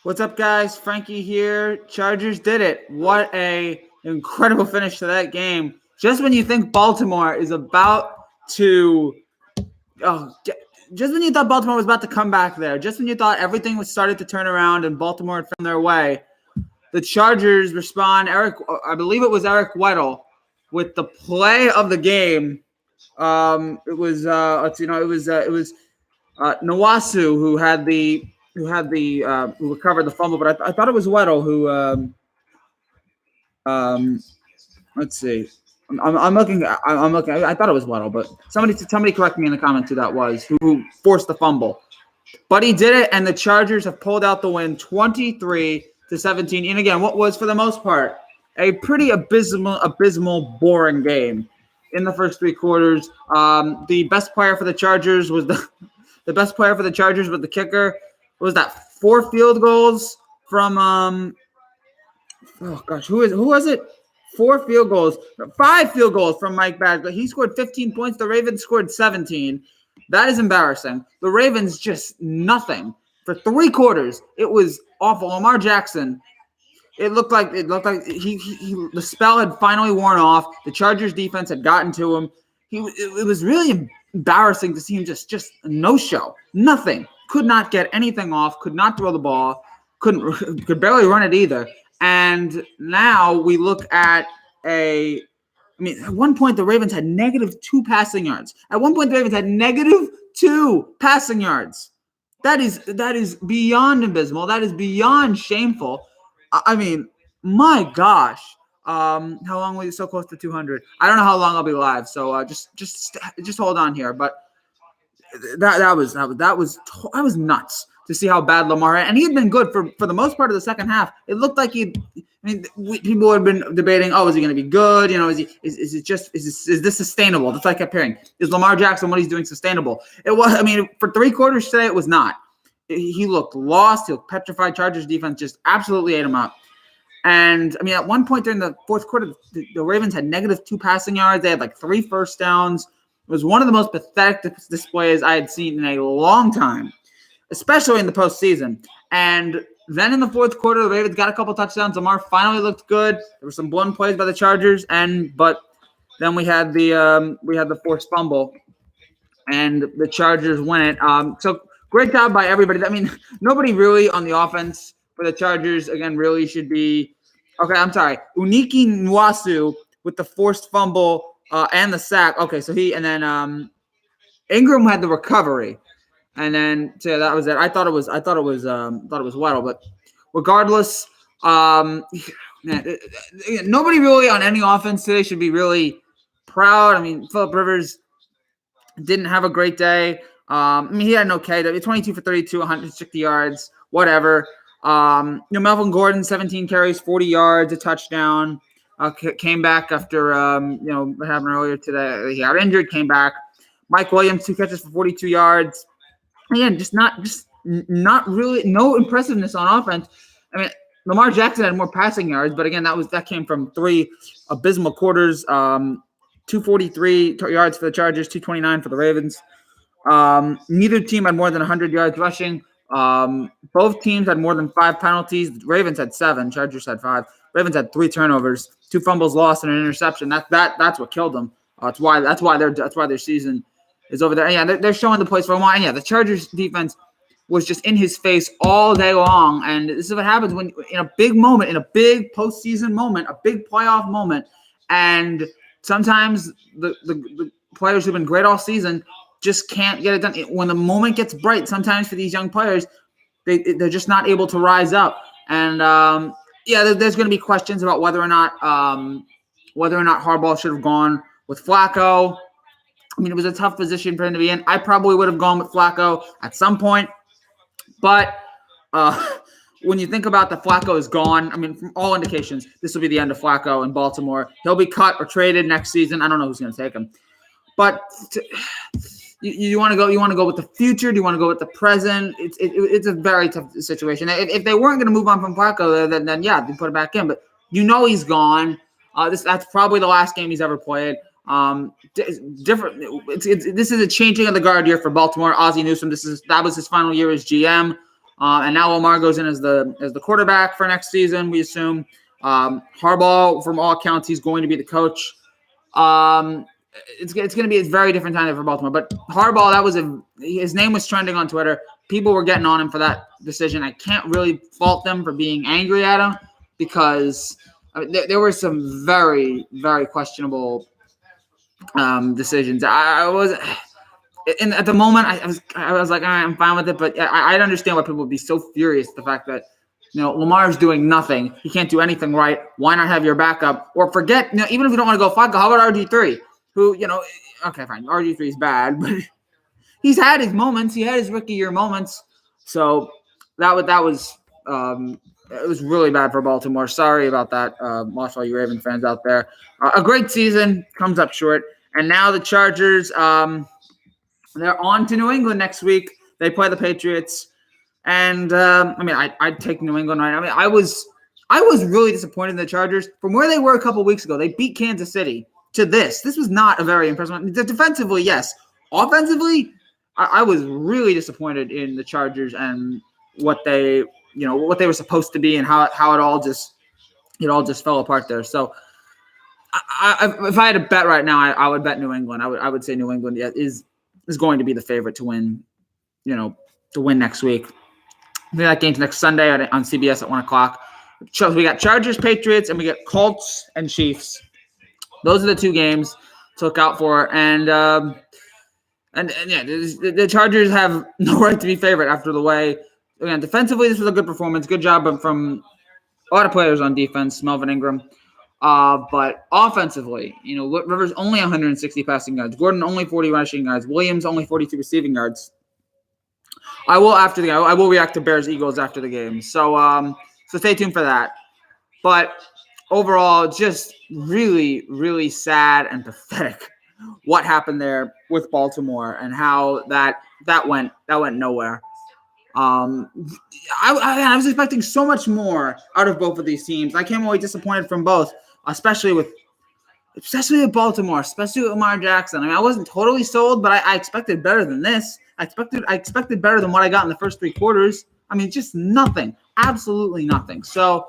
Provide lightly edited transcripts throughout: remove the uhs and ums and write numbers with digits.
What's up, guys? Frankie here. Chargers did it. What a incredible finish to that game. Just when you think Baltimore is about to, oh, just when you thought Baltimore was about to come back there, just when you thought everything was started to turn around and Baltimore had found their way, the Chargers respond. I believe it was Eric Weddle with the play of the game. It was Nawasu who recovered the fumble, but I thought it was Weddle who um, let's see. I'm looking. I'm looking. I thought it was Weddle, but somebody correct me in the comments who that was who forced the fumble. But he did it, and the Chargers have pulled out the win, 23-17. And again, what was for the most part a pretty abysmal, boring game in the first three quarters. The best player for the Chargers was the best player for the Chargers was the kicker. What was that? 4 field goals from who was it? 4 field goals, 5 field goals from Mike Badgley. He scored 15 points. The Ravens scored 17. That is embarrassing. The Ravens just nothing for 3 quarters. It was awful. Lamar Jackson. It looked like the spell had finally worn off. The Chargers defense had gotten to him. It was really embarrassing to see him just no show, nothing. Could not get anything off. Could not throw the ball. Could barely run it either. And now we look at at one point the Ravens had -2 passing yards. At one point the Ravens had -2 passing yards. That is beyond abysmal. That is beyond shameful. I mean, my gosh. How long were you so close to 200? I don't know how long I'll be live, so just hold on here. But that was nuts to see how bad Lamar had. And he had been good for the most part of the second half. It looked like people had been debating, is he going to be good? Is this sustainable? That's what I kept hearing. Is Lamar Jackson, what he's doing, sustainable? It was. For 3 quarters today, it was not. He looked lost. He looked petrified. Chargers defense just absolutely ate him up. And at one point during the fourth quarter, the Ravens had -2 passing yards. They had like 3 first downs. It was one of the most pathetic displays I had seen in a long time, especially in the postseason. And then in the fourth quarter, the Ravens got a couple touchdowns. Lamar finally looked good. There were some blown plays by the Chargers, but then we had the forced fumble, and the Chargers win it. So great job by everybody. Nobody really on the offense for the Chargers again really should be. Okay, I'm sorry. Uniki Nwasu with the forced fumble and the sack. Okay, so Ingram had the recovery. And then that was it. I thought it was Weddle, but regardless, nobody really on any offense today should be really proud. Philip Rivers didn't have a great day. He had an okay day. 22 for 32, 160 yards, whatever. Melvin Gordon, 17 carries, 40 yards, a touchdown. Came back after what happened earlier today. He got injured, came back. Mike Williams, 2 catches for 42 yards. Again, just not really, no impressiveness on offense. Lamar Jackson had more passing yards, but again, that came from 3 abysmal quarters. 243 yards for the Chargers, 229 for the Ravens. Neither team had more than 100 yards rushing. Both teams had more than 5 penalties. The Ravens had 7. Chargers had 5. Ravens had 3 turnovers, 2 fumbles lost, and an interception. That's what killed them. That's why their season is over there. And yeah, they're showing the place for a while. And yeah, the Chargers defense was just in his face all day long. And this is what happens when in a big moment, in a big postseason moment, a big playoff moment, and sometimes the players who've been great all season just can't get it done. When the moment gets bright, sometimes for these young players, they're just not able to rise up. And there's going to be questions about whether or not Harbaugh should have gone with Flacco. It was a tough position for him to be in. I probably would have gone with Flacco at some point. But when you think about the Flacco is gone, from all indications, this will be the end of Flacco in Baltimore. He'll be cut or traded next season. I don't know who's going to take him. But you want to go with the future? Do you want to go with the present? It's a very tough situation. If they weren't going to move on from Flacco, then yeah, they put it back in. But he's gone. That's probably the last game he's ever played. Different. This is a changing of the guard year for Baltimore. Ozzie Newsome. That was his final year as GM. And now Lamar goes in as the quarterback for next season, we assume. Harbaugh, from all accounts, he's going to be the coach. It's going to be a very different time for Baltimore. But Harbaugh, his name was trending on Twitter. People were getting on him for that decision. I can't really fault them for being angry at him because there were some very, very questionable decisions. At the moment, I was like, all right, I'm fine with it. But I'd understand why people would be so furious at the fact that, Lamar's doing nothing. He can't do anything right. Why not have your backup? Or forget, even if you don't want to go Flacco, how about RG3? Who, okay, fine. RG3 is bad, but he's had his moments. He had his rookie year moments. So that was it was really bad for Baltimore. Sorry about that. Lost all you Raven fans out there. A great season comes up short. And now the Chargers, they're on to New England next week. They play the Patriots. And I'd take New England right now. I was really disappointed in the Chargers from where they were a couple weeks ago. They beat Kansas City to this. This was not a very impressive one. Defensively, yes. Offensively, I was really disappointed in the Chargers and what they were supposed to be and how it all just fell apart there. So if I had to bet right now, I would bet New England. I would say New England is going to be the favorite to win, to win next week. That game's next Sunday on CBS at 1:00. So we got Chargers, Patriots, and we got Colts and Chiefs. Those are the two games to look out for. And the Chargers have no right to be favorite after the way. Again, defensively, this was a good performance. Good job from a lot of players on defense, Melvin Ingram. But offensively, Rivers only 160 passing yards. Gordon only 40 rushing yards. Williams only 42 receiving yards. I will react to Bears-Eagles after the game. So stay tuned for that. But overall, just really, really sad and pathetic what happened there with Baltimore and how that went nowhere. I was expecting so much more out of both of these teams. I came away disappointed from both, especially with Baltimore, especially with Lamar Jackson. I wasn't totally sold, but I expected better than this. I expected better than what I got in the first three quarters. Just nothing, absolutely nothing. So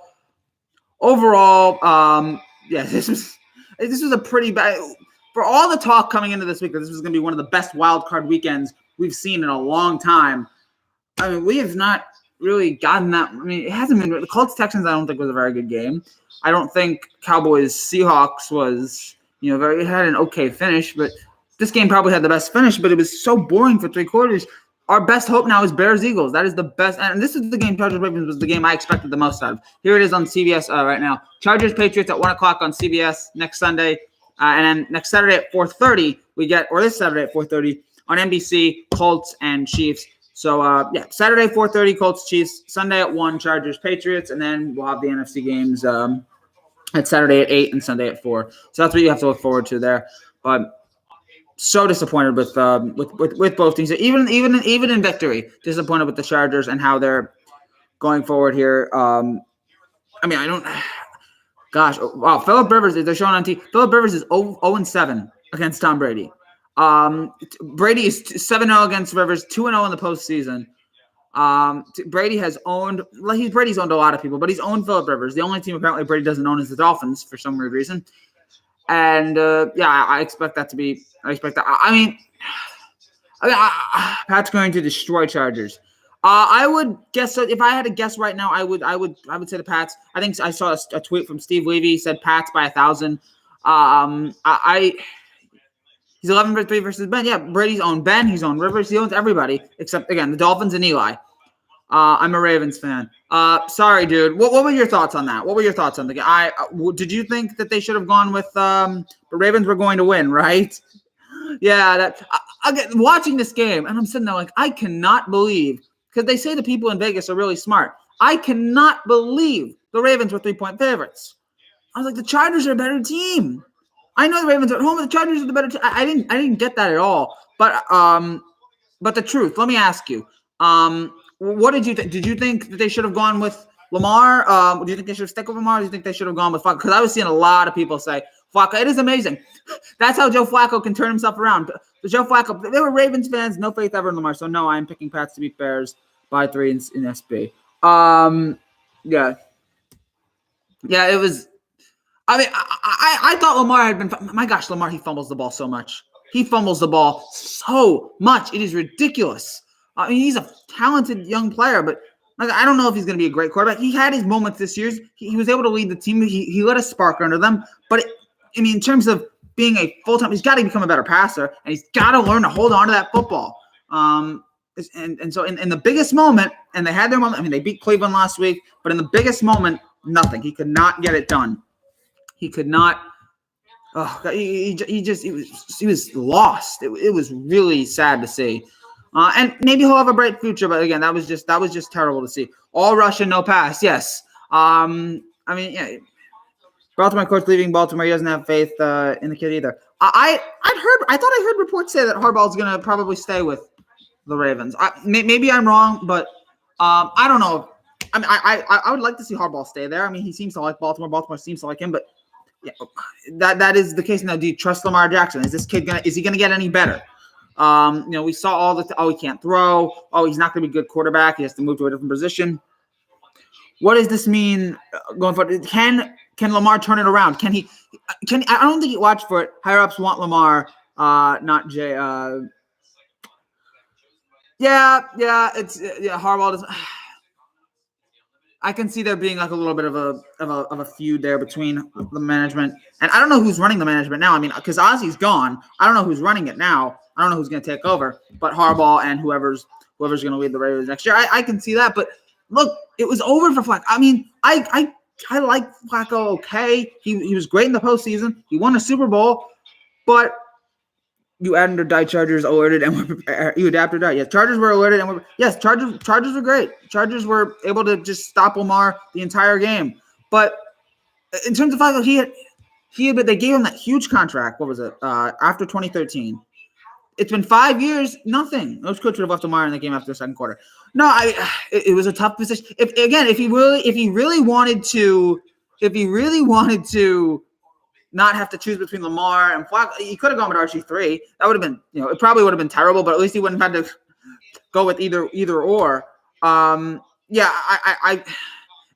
overall, this was a pretty bad. For all the talk coming into this week that this was going to be one of the best wild card weekends we've seen in a long time. We have not really gotten that. It hasn't been. The Colts-Texans, I don't think was a very good game. I don't think Cowboys-Seahawks was, it had an okay finish, but this game probably had the best finish, but it was so boring for three quarters. Our best hope now is Bears-Eagles. That is the best. And this is the game, Chargers-Ravens was the game I expected the most out of. Here it is on CBS right now. Chargers-Patriots at 1:00 on CBS next Sunday. And then next Saturday at 4:30, this Saturday at 4:30 on NBC, Colts and Chiefs. So, Saturday 4:30, Colts, Chiefs. Sunday at 1, Chargers, Patriots. And then we'll have the NFC games at Saturday at 8 and Sunday at 4. So that's what you have to look forward to there. But so disappointed with both teams. Even in victory, disappointed with the Chargers and how they're going forward here. I don't – gosh. Wow, Phillip Rivers, they're showing on TV. Phillip Rivers is 0-7 against Tom Brady. Brady is 7-0 against Rivers, 2-0 in the postseason. Brady's owned a lot of people, but he's owned Phillip Rivers. The only team apparently Brady doesn't own is the Dolphins for some weird reason. And I expect that to be. I expect that. Pat's going to destroy Chargers. I would guess if I had to guess right now, I would say the Pats. I think I saw a tweet from Steve Levy said Pats by 1,000. He's 11-3 versus Ben. Yeah, Brady's owned Ben. He's owned Rivers. He owns everybody except, again, the Dolphins and Eli. I'm a Ravens fan. Sorry, dude. What were your thoughts on that? What were your thoughts on the game? Did you think that they should have gone with the Ravens were going to win, right? Yeah. Again, watching this game, and I'm sitting there like, I cannot believe, because they say the people in Vegas are really smart. I cannot believe the Ravens were 3-point favorites. I was like, the Chargers are a better team. I know the Ravens are at home, but the Chargers are the better team. I didn't get that at all. But the truth, let me ask you. What did you think? Did you think that they should have gone with Lamar? Do you think they should have stuck with Lamar? Or do you think they should have gone with Flacco? Because I was seeing a lot of people say, Flacco, it is amazing. That's how Joe Flacco can turn himself around. But Joe Flacco, they were Ravens fans, no faith ever in Lamar. So, no, I'm picking Pats to beat Bears. by 3 in SB. Yeah. Yeah, it was. I mean, I thought Lamar had been. My gosh, Lamar, he fumbles the ball so much. He fumbles the ball so much. It is ridiculous. I mean, he's a talented young player, but I don't know if he's going to be a great quarterback. He had his moments this year. He was able to lead the team. He let a spark under them. But, I mean, in terms of being a full-time, he's got to become a better passer, and he's got to learn to hold on to that football. And so in the biggest moment, and they had their moment. I mean, they beat Cleveland last week, but in the biggest moment, nothing. He could not get it done. He could not. Oh, he was lost. It was really sad to see. And maybe he'll have a bright future, but again, that was just terrible to see. All Russian, no pass. Yes. I mean, yeah. Baltimore coach leaving Baltimore. He doesn't have faith in the kid either. I thought I heard reports say that Harbaugh's going to probably stay with the Ravens. Maybe I'm wrong, but I don't know. I mean, I would like to see Harbaugh stay there. I mean, he seems to like Baltimore. Baltimore seems to like him, but yeah, that is the case now. Do you trust Lamar Jackson? Is this kid is he gonna get any better? We saw all the he can't throw. Oh, he's not gonna be a good quarterback. He has to move to a different position. What does this mean going forward? Can Lamar turn it around? Can he? I don't think he watched for it. Higher ups want Lamar, not Jay. Harbaugh doesn't. I can see there being like a little bit of a feud there between the management, and I don't know who's running the management now. I mean, because Ozzy's gone, I don't know who's running it now. I don't know who's going to take over, but Harbaugh and whoever's going to lead the Ravens next year. I can see that, but look, it was over for Flacco. I mean, I like Flacco. Okay, he was great in the postseason. He won a Super Bowl, but you added or die Chargers alerted and were prepared. You adapt or die. Yes, Chargers were alerted and were Chargers were great. Chargers were able to just stop Lamar the entire game. But in terms of Flacco, they gave him that huge contract. What was it? After 2013. It's been 5 years, nothing. Those coach would have left Lamar in the game after the second quarter. No, it was a tough position. If he really wanted to not have to choose between Lamar and Flacco, he could have gone with RG3. That would have been, it probably would have been terrible, but at least he wouldn't have had to go with either or. I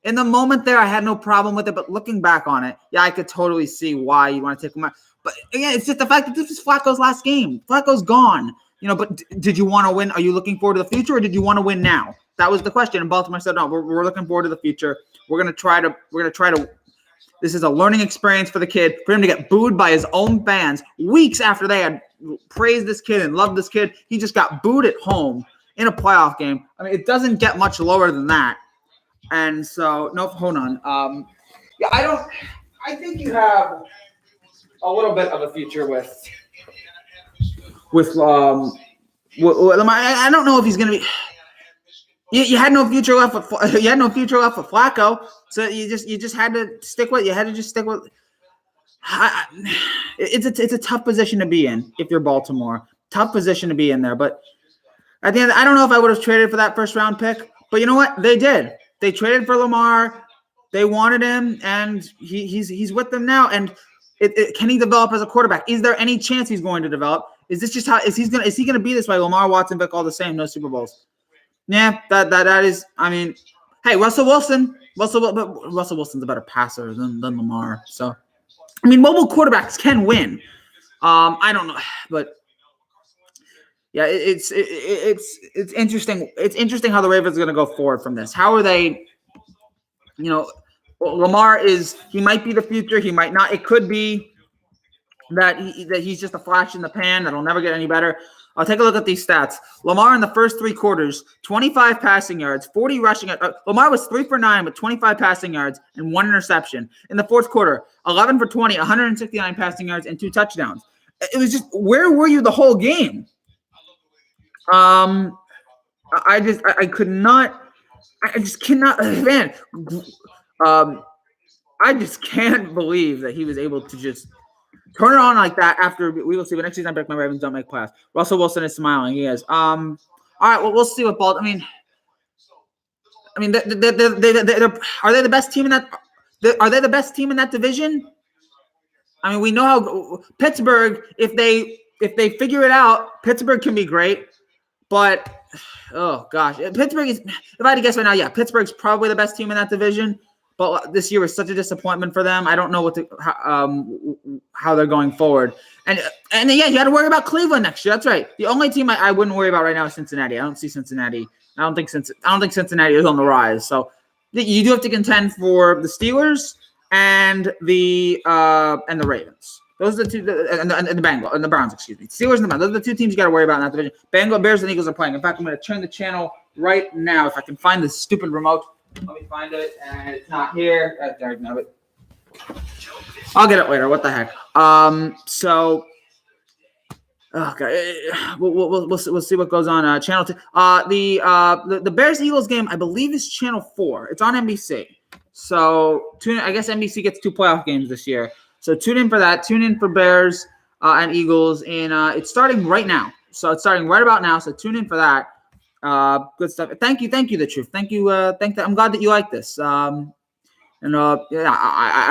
in the moment there, I had no problem with it, but looking back on it, I could totally see why you want to take Lamar. But again, it's just the fact that this was Flacco's last game. Flacco's gone. But did you want to win? Are you looking forward to the future, or did you want to win now? That was the question. And Baltimore said, no, we're looking forward to the future. We're gonna try to. This is a learning experience for the kid. For him to get booed by his own fans weeks after they had praised this kid and loved this kid, he just got booed at home in a playoff game. I mean, it doesn't get much lower than that. And so, no, hold on. I think you have a little bit of a future with Lamar. I don't know if he's going to be. You had no future left with Flacco, so you just had to stick with. You had to just stick with. It's a tough position to be in if you're Baltimore. Tough position to be in there, but at the end, I don't know if I would have traded for that first round pick. But you know what? They did. They traded for Lamar. They wanted him, and he's with them now. And can he develop as a quarterback? Is there any chance he's going to develop? Is this just how is he gonna be this way? Lamar, Watson, Vic, all the same, no Super Bowls. Yeah, that is. I mean, hey, Russell Wilson's a better passer than Lamar. So, I mean, mobile quarterbacks can win. I don't know, but yeah, it's interesting. It's interesting how the Ravens are going to go forward from this. How are they? Lamar he might be the future. He might not. It could be that he's just a flash in the pan that'll never get any better. I'll take a look at these stats. Lamar in the first three quarters, 25 passing yards, 40 rushing. Lamar was 3 for 9 with 25 passing yards and 1 interception. In the fourth quarter, 11 for 20, 169 passing yards and 2 touchdowns. It was just, where were you the whole game? I just can't believe that he was able to just turn it on like that after we will see. But next season, I bet my Ravens don't make playoffs. Russell Wilson is smiling. He is. All right. Well, we'll see what Baltimore. I mean, are they the best team in that? Are they the best team in that division? I mean, we know how Pittsburgh. If they figure it out, Pittsburgh can be great. But oh gosh, Pittsburgh is. If I had to guess right now, yeah, Pittsburgh's probably the best team in that division. But this year was such a disappointment for them. I don't know how they're going forward. And yeah, you got to worry about Cleveland next year. That's right. The only team I wouldn't worry about right now is Cincinnati. I don't see Cincinnati. I don't think Cincinnati is on the rise. So you do have to contend for the Steelers and the Ravens. Those are the two, and the Bengals and the Browns. Excuse me, Steelers and the Browns. Those are the two teams you got to worry about in that division. Bengals, Bears, and Eagles are playing. In fact, I'm going to turn the channel right now if I can find this stupid remote. Let me find it, and it's not here. There you go. I'll get it later. What the heck? Okay, we'll see what goes on. Channel 2. The Bears Eagles game, I believe, is Channel 4. It's on NBC. So tune in. I guess NBC gets 2 playoff games this year. So tune in for that. Tune in for Bears and Eagles, and it's starting right now. So it's starting right about now. So tune in for that. Good stuff. Thank you, The Truth. Thank you. I'm glad that you like this. I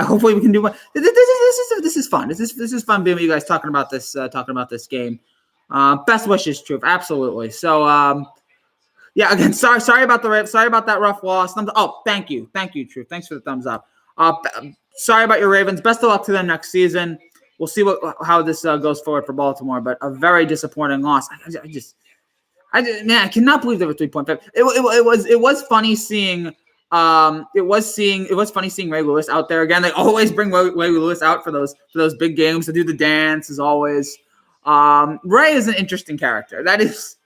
hopefully we can do one. This is fun. This is fun being with you guys talking about this game. Best wishes, Truth. Absolutely. So yeah. Again, sorry about that rough loss. Thank you, Truth. Thanks for the thumbs up. Sorry about your Ravens. Best of luck to them next season. We'll see how this goes forward for Baltimore. But a very disappointing loss. I cannot believe they were 3.5. It was funny seeing. It was funny seeing Ray Lewis out there again. They always bring Ray Lewis out for those big games to do the dance as always. Ray is an interesting character. That's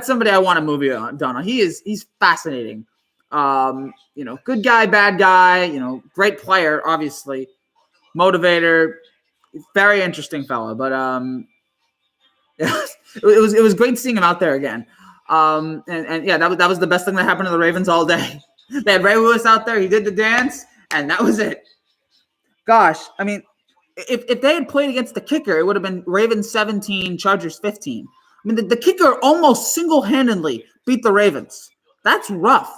somebody I want a movie done on. He's fascinating. Good guy, bad guy. Great player, obviously, motivator, very interesting fella. But it was great seeing him out there again. And yeah, that was the best thing that happened to the Ravens all day. They had Ray Lewis out there. He did the dance, and that was it. Gosh, I mean, if they had played against the kicker, it would have been Ravens 17, Chargers 15. I mean, the kicker almost single-handedly beat the Ravens. That's rough.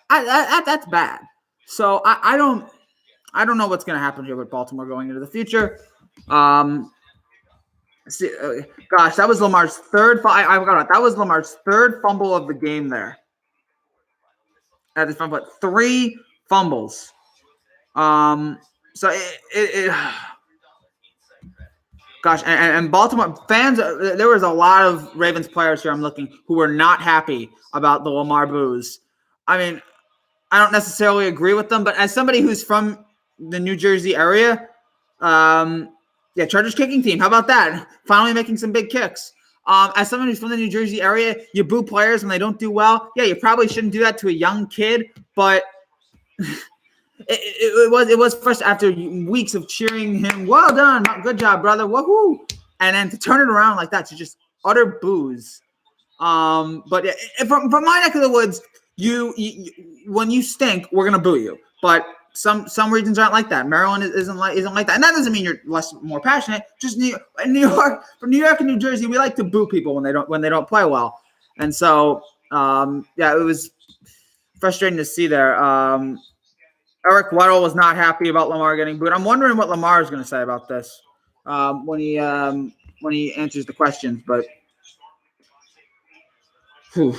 That's bad. So I don't know what's going to happen here with Baltimore going into the future. Gosh, that was Lamar's third. I forgot about that. Was Lamar's third fumble of the game there. At this fumble, 3 fumbles. So gosh, and Baltimore fans, there was a lot of Ravens players here I'm looking who were not happy about the Lamar boos. I mean, I don't necessarily agree with them, but as somebody who's from the New Jersey area, yeah, Chargers kicking team. How about that? Finally making some big kicks. As someone who's from the New Jersey area, you boo players when they don't do well. Yeah, you probably shouldn't do that to a young kid, but it was first after weeks of cheering him. Well done, good job, brother. Woohoo! And then to turn it around like that, to just utter boos. But yeah, from my neck of the woods, you when you stink, we're gonna boo you. But some regions aren't like that. Maryland isn't like that, and that doesn't mean you're more passionate. Just New York and New Jersey, we like to boo people when they don't play well, and so yeah, it was frustrating to see there. Eric Weddle was not happy about Lamar getting booed. I'm wondering what Lamar is going to say about this when he answers the questions. But whew.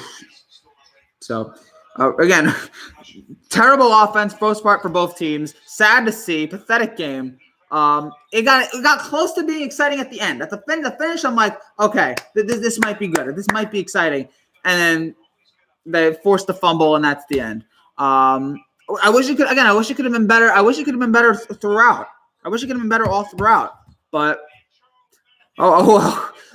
So again. Terrible offense, first part for both teams. Sad to see. Pathetic game. It got close to being exciting at the end. At the finish, I'm like, okay, this might be good. This might be exciting. And then they forced the fumble, and that's the end. I wish it could have been better. I wish it could have been better throughout. I wish it could have been better all throughout. But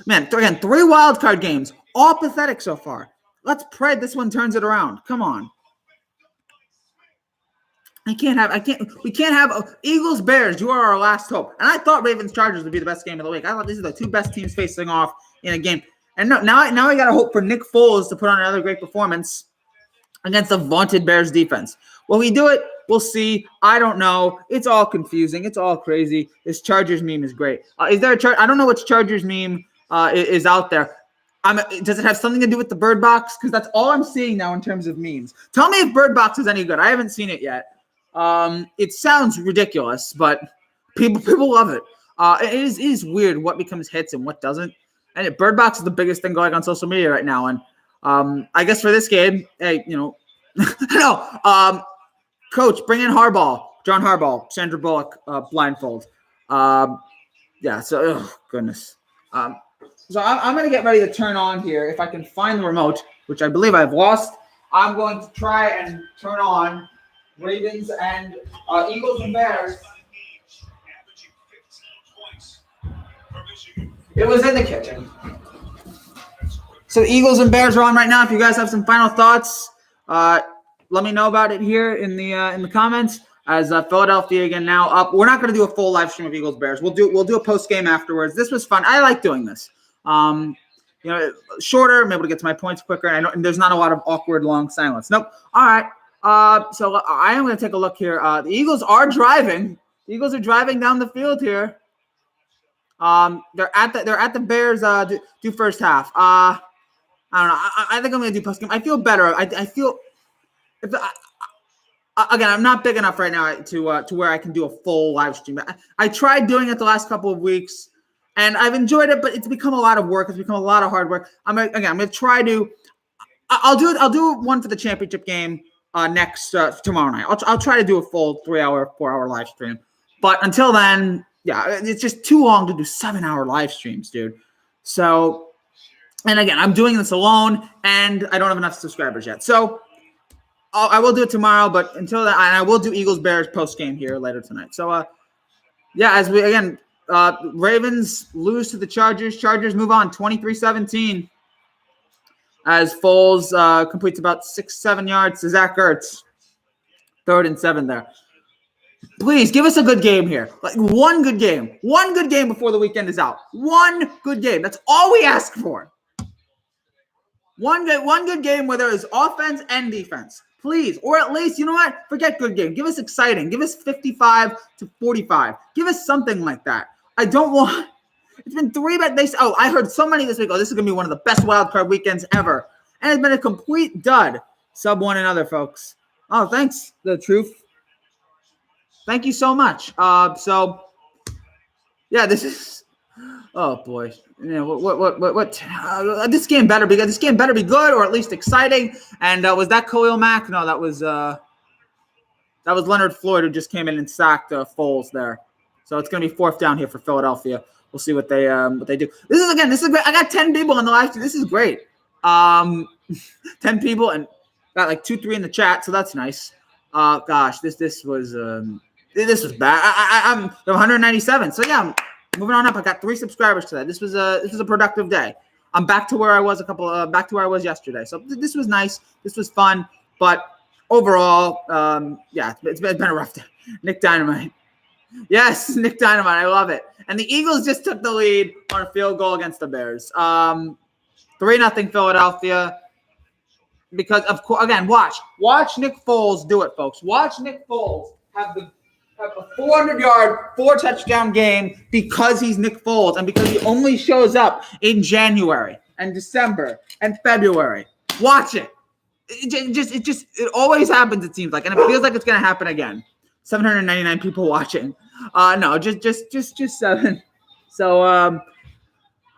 man, again, 3 wild card games, all pathetic so far. Let's pray this one turns it around. Come on. We can't have Eagles, Bears. You are our last hope. And I thought Ravens, Chargers would be the best game of the week. I thought these are the 2 best teams facing off in a game. And now I got to hope for Nick Foles to put on another great performance against the vaunted Bears defense. Will he do it? We'll see. I don't know. It's all confusing. It's all crazy. This Chargers meme is great. Is there I don't know which Chargers meme is out there. Does it have something to do with the Bird Box? Because that's all I'm seeing now in terms of memes. Tell me if Bird Box is any good. I haven't seen it yet. It sounds ridiculous, but people love it. It is weird what becomes hits and what doesn't. And Bird Box is the biggest thing going on social media right now. And I guess for this game, hey, no, coach, bring in John Harbaugh, Sandra Bullock, blindfold. Goodness. So I'm going to get ready to turn on here. If I can find the remote, which I believe I've lost, I'm going to try and turn on Ravens and Eagles and Bears. It was in the kitchen. So Eagles and Bears are on right now. If you guys have some final thoughts, let me know about it here in the comments. As Philadelphia again now up. We're not going to do a full live stream of Eagles Bears. We'll do a post game afterwards. This was fun. I like doing this. Shorter. I'm able to get to my points quicker. And there's not a lot of awkward long silence. Nope. All right. So I am going to take a look here. The Eagles are driving. The Eagles are driving down the field here. They're at the Bears do first half. I don't know. I think I'm going to do post game. I feel better. I feel again, I'm not big enough right now to where I can do a full live stream. I tried doing it the last couple of weeks, and I've enjoyed it, but it's become a lot of work. It's become a lot of hard work. I'm going to try to. I'll do one for the championship game next tomorrow night. I'll try to do a full 3-hour, 4-hour live stream. But until then, yeah, it's just too long to do 7-hour live streams, dude. So, and again, I'm doing this alone, and I don't have enough subscribers yet. So. I will do it tomorrow, but until then, and I will do Eagles Bears post game here later tonight. So, as we again, Ravens lose to the Chargers. Chargers move on 23-17 as Foles completes about 6-7 yards to Zach Ertz. 3rd and 7 there. Please give us a good game here. Like one good game before the weekend is out. One good game. That's all we ask for. One good game where there is offense and defense. Please, or at least, you know what? Forget good game. Give us exciting. Give us 55-45. Give us something like that. I don't want. It's been 3 bad days. Oh, I heard so many this week. Oh, this is gonna be one of the best wild card weekends ever, and it's been a complete dud. Sub one another, folks. Oh, thanks, The Truth. Thank you so much. This is. Oh boy. This game better be good. This game better be good, or at least exciting. And was that Khalil Mack? No, that was Leonard Floyd, who just came in and sacked Foles there. So it's going to be 4th down here for Philadelphia. We'll see what they do. This is great. I got 10 people on the live stream. This is great. 10 people and got like 2-3 in the chat, so that's nice. Gosh, this was bad. I'm 197. So yeah. Moving on up, I got 3 subscribers today. This was a productive day. I'm back to where I was back to where I was yesterday. So this was nice. This was fun. But overall, it's been a rough day. Nick Dynamite. Yes, Nick Dynamite. I love it. And the Eagles just took the lead on a field goal against the Bears. 3-0 Philadelphia. Because of course, again, watch Nick Foles do it, folks. Watch Nick Foles have a 400-yard, 4-touchdown game because he's Nick Foles and because he only shows up in January and December and February. Watch it. It always happens, it seems like, and it feels like it's going to happen again. 799 people watching. No, just 7. So,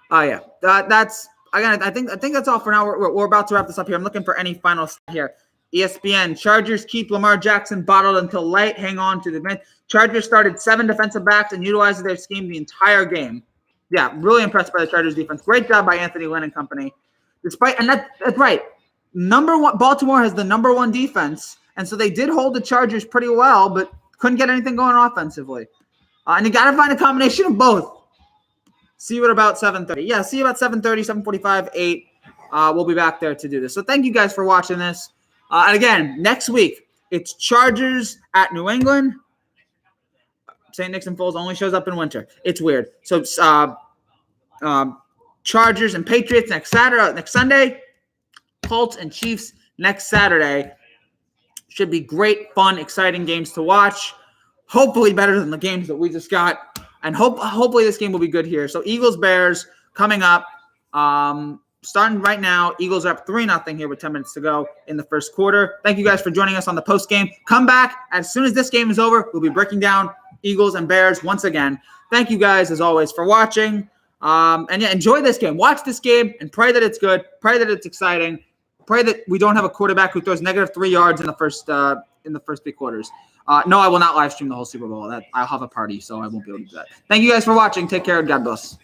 that's again. I think that's all for now. We're about to wrap this up here. I'm looking for any final here. ESPN, Chargers keep Lamar Jackson bottled until late. Hang on to the event. Chargers started 7 defensive backs and utilized their scheme the entire game. Yeah, really impressed by the Chargers defense. Great job by Anthony Lynn and company. That's right. Baltimore has the number 1 defense, and so they did hold the Chargers pretty well, but couldn't get anything going offensively. And you got to find a combination of both. See you at about 7:30. Yeah, see you about 7:30, 7:45, 8. We'll be back there to do this. So thank you guys for watching this. And again, next week, it's Chargers at New England. St. Nick's and Foles only shows up in winter. It's weird. So Chargers and Patriots next Sunday. Colts and Chiefs next Saturday. Should be great, fun, exciting games to watch. Hopefully better than the games that we just got. And hopefully this game will be good here. So Eagles, Bears coming up. Starting right now, Eagles are up 3-0 here with 10 minutes to go in the first quarter. Thank you guys for joining us on the post game. Come back as soon as this game is over. We'll be breaking down Eagles and Bears once again. Thank you guys, as always, for watching. Enjoy this game. Watch this game and pray that it's good. Pray that it's exciting. pray that we don't have a quarterback who throws negative 3 yards in the first 3 quarters. No, I will not live stream the whole Super Bowl. I'll have a party, so I won't be able to do that. Thank you guys for watching. Take care and God bless.